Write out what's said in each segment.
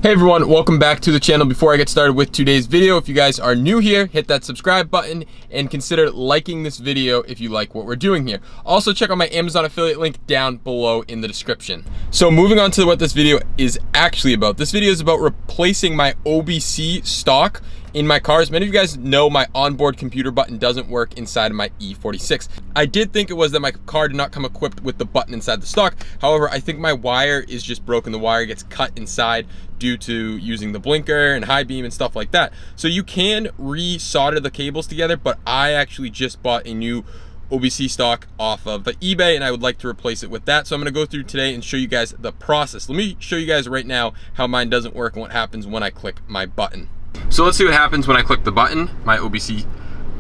Hey everyone, welcome back to the channel. Before I get started with today's video, if you guys are new here, hit that subscribe button and consider liking this video if you like what we're doing here. Also check out my Amazon affiliate link down below in the description. So moving on to what this video is actually about. This video is about replacing my OBC stock in my car. As many of you guys know, my onboard computer button doesn't work inside of my e46. I did think it was that my car did not come equipped with the button inside the stock. However, I think my wire is just broken. The wire gets cut inside due to using the blinker and high beam and stuff like that. So you can re-solder the cables together, but I actually just bought a new OBC stock off of eBay and I would like to replace it with that. So I'm gonna go through today and show you guys the process. Let me show you guys right now how mine doesn't work and what happens when I click my button. So let's see what happens when I click the button. My OBC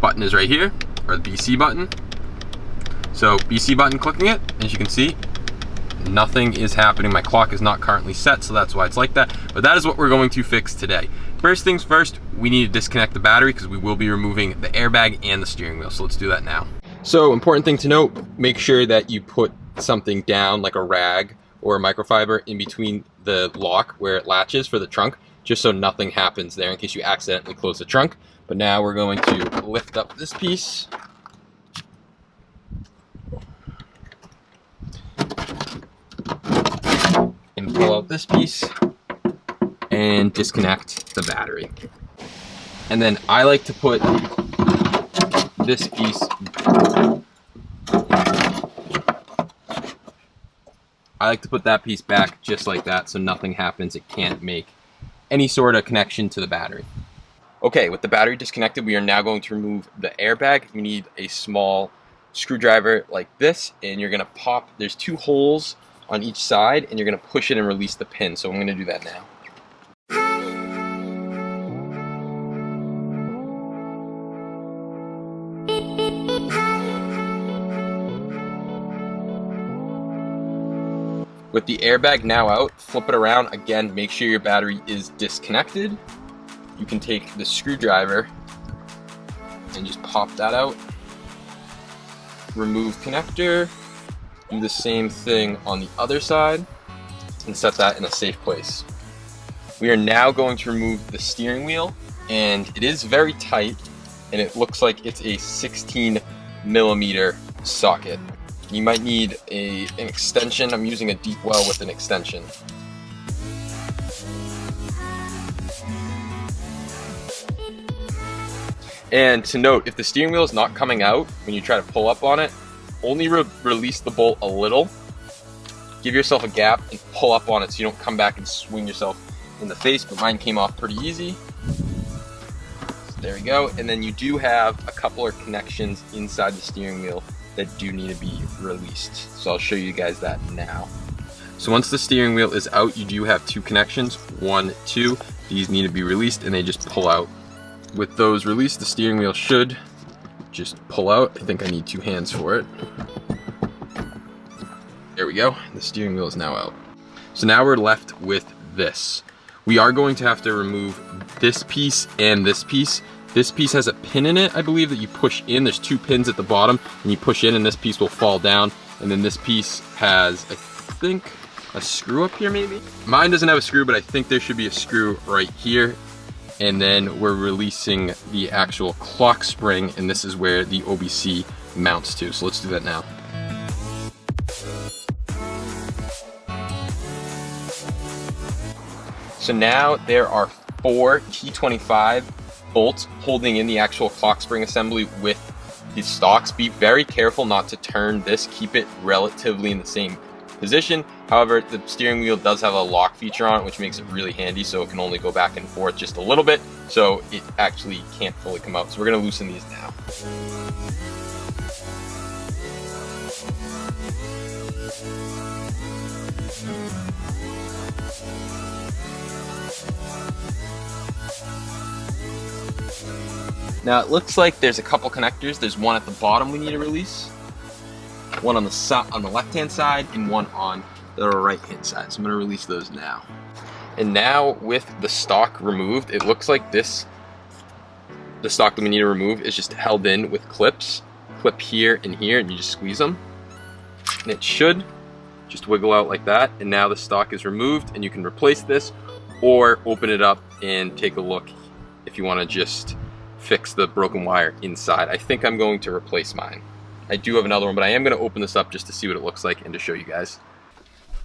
button is right here, or the BC button. So BC button, clicking it, as you can see, nothing is happening. My clock is not currently set, so that's why it's like that. But that is what we're going to fix today. First things first, we need to disconnect the battery because we will be removing the airbag and the steering wheel. So let's do that now. So important thing to note, make sure that you put something down like a rag or a microfiber in between the lock where it latches for the trunk, just so nothing happens there in case you accidentally close the trunk. But now we're going to lift up this piece. And pull out this piece and disconnect the battery. And then I like to put this piece, that piece back just like that so nothing happens. It can't make any sort of connection to the battery. Okay, with the battery disconnected, we are now going to remove the airbag. You need a small screwdriver like this, and you're gonna pop, there's two holes on each side, and you're gonna push it and release the pin. So I'm gonna do that now. With the airbag now out, flip it around. Again, make sure your battery is disconnected. You can take the screwdriver and just pop that out. Remove connector. Do the same thing on the other side and set that in a safe place. We are now going to remove the steering wheel, and it is very tight and it looks like it's a 16mm socket. You might need an extension. I'm using a deep well with an extension. And to note, if the steering wheel is not coming out when you try to pull up on it, only release the bolt a little. Give yourself a gap and pull up on it so you don't come back and swing yourself in the face, but mine came off pretty easy. So there we go. And then you do have a couple of connections inside the steering wheel that do need to be released. So I'll show you guys that now. So once the steering wheel is out, you do have two connections, 1, 2. These need to be released and they just pull out. With those released, the steering wheel should just pull out. I think I need 2 hands for it. There we go. The steering wheel is now out. So now we're left with this. We are going to have to remove this piece and this piece. This piece has a pin in it, I believe, that you push in. There's 2 pins at the bottom, and you push in and this piece will fall down. And then this piece has, I think, a screw up here maybe? Mine doesn't have a screw, but I think there should be a screw right here. And then we're releasing the actual clock spring, and this is where the OBC mounts to. So let's do that now. So now there are 4 T25 bolts holding in the actual clock spring assembly with the stocks. Be very careful not to turn this. Keep it relatively in the same position. However, the steering wheel does have a lock feature on it, which makes it really handy, so it can only go back and forth just a little bit, so it actually can't fully come out. So we're going to loosen these now. Now it looks like there's a couple connectors. There's one at the bottom we need to release, one on the left-hand side, and one on the right-hand side. So I'm going to release those now. And now with the stock removed, it looks like the stock that we need to remove is just held in with clips. Clip here and here, and you just squeeze them. And it should just wiggle out like that. And now the stock is removed, and you can replace this or open it up and take a look if you want to just fix the broken wire inside. I think I'm going to replace mine. I do have another one, but I am going to open this up just to see what it looks like and to show you guys.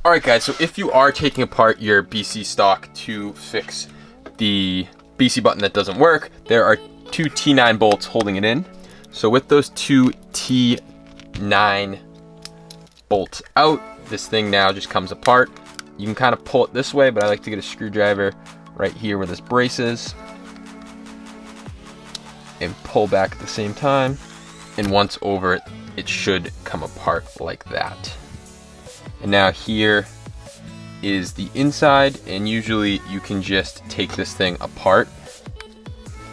Alright guys, so if you are taking apart your BC stock to fix the BC button that doesn't work, there are two T9 bolts holding it in. So with those two T9 bolts out, this thing now just comes apart. You can kind of pull it this way, but I like to get a screwdriver right here where this brace is and pull back at the same time. And once over it, it should come apart like that. And now here is the inside, and usually you can just take this thing apart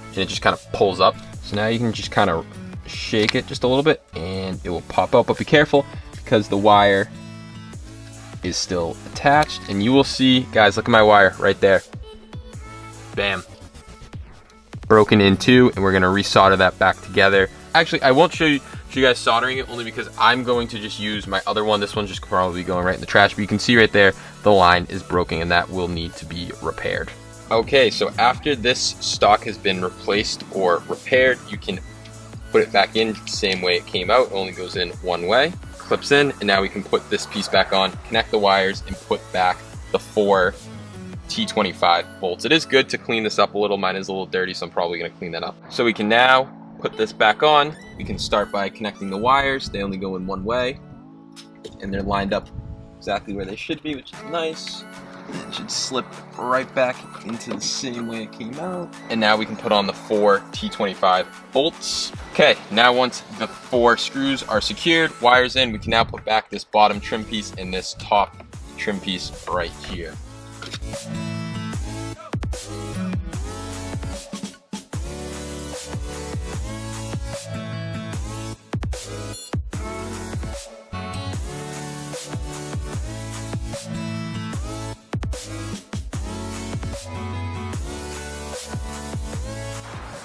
and it just kind of pulls up. So now you can just kind of shake it just a little bit and it will pop out, but be careful because the wire is still attached. And you will see, guys, look at my wire right there. Bam. Broken in two, and we're gonna resolder that back together. Actually, I won't show you guys soldering it, only because I'm going to just use my other one. This one's just probably going right in the trash, but you can see right there, the line is broken and that will need to be repaired. Okay, so after this stock has been replaced or repaired, you can put it back in the same way it came out. It only goes in one way, clips in, and now we can put this piece back on, connect the wires, and put back the 4 T25 bolts. It is good to clean this up a little. Mine is a little dirty, so I'm probably gonna clean that up. So we can now put this back on. We can start by connecting the wires. They only go in one way, and they're lined up exactly where they should be, which is nice. It should slip right back into the same way it came out. And now we can put on the 4 T25 bolts. Okay, now once the 4 screws are secured, wires in, we can now put back this bottom trim piece and this top trim piece right here.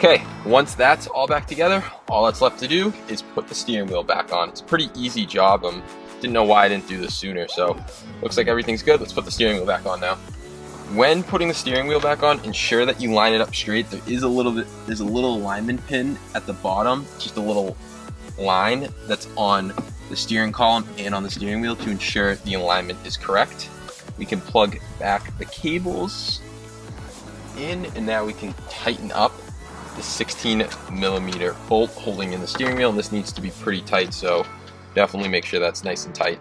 Okay, once that's all back together, all that's left to do is put the steering wheel back on. It's a pretty easy job. Didn't know why I didn't do this sooner, so looks like everything's good. Let's put the steering wheel back on now. When putting the steering wheel back on, ensure that you line it up straight. There's a little alignment pin at the bottom, just a little line that's on the steering column and on the steering wheel to ensure the alignment is correct. We can plug back the cables in, and now we can tighten up the 16mm bolt holding in the steering wheel, and this needs to be pretty tight, so definitely make sure that's nice and tight.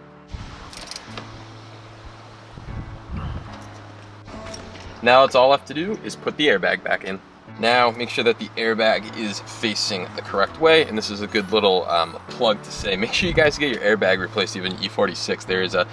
Now it's all left to do is put the airbag back in. Now make sure that the airbag is facing the correct way, and this is a good little plug to say, make sure you guys get your airbag replaced, even E46. There is a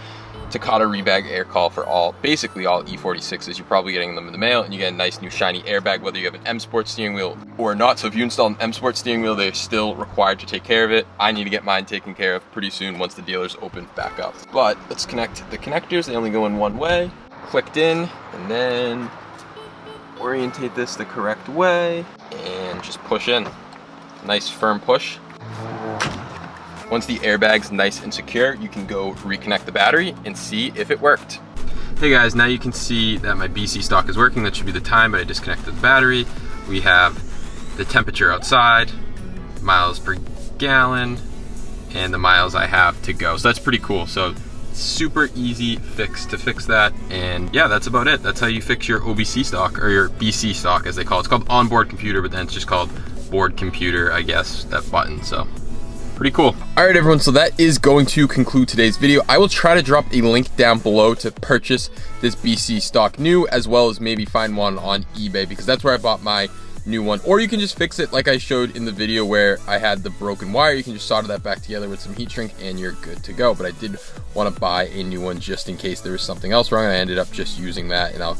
Takata rebag air call for basically all E46s. You're probably getting them in the mail, and you get a nice new shiny airbag whether you have an M Sport steering wheel or not. So if you install an M Sport steering wheel, they're still required to take care of it. I need to get mine taken care of pretty soon once the dealers open back up. But let's connect the connectors. They only go in one way. Clicked in, and then orientate this the correct way and just push in. Nice firm push. Once the airbag's nice and secure, you can go reconnect the battery and see if it worked. Hey guys, now you can see that my BC stock is working. That should be the time, but I disconnected the battery. We have the temperature outside, miles per gallon, and the miles I have to go. So that's pretty cool. So super easy fix to fix that. And yeah, that's about it. That's how you fix your OBC stock, or your BC stock as they call it. It's called onboard computer, but then it's just called board computer, I guess, that button. So pretty cool. All right, everyone, so that is going to conclude today's video. I will try to drop a link down below to purchase this BC stock new, as well as maybe find one on eBay, because that's where I bought my new one. Or you can just fix it like I showed in the video where I had the broken wire. You can just solder that back together with some heat shrink and you're good to go. But I did want to buy a new one just in case there was something else wrong, and I ended up just using that, and I'll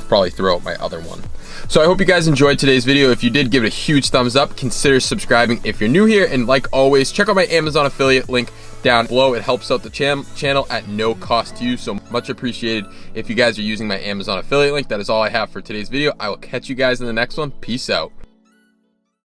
probably throw out my other one. So I hope you guys enjoyed today's video. If you did, give it a huge thumbs up. Consider subscribing if you're new here, and like always, check out my Amazon affiliate link down below. It helps out the channel at no cost to you, so much appreciated if you guys are using my Amazon affiliate link. That is all I have for today's video. I will catch you guys in the next one. Peace out.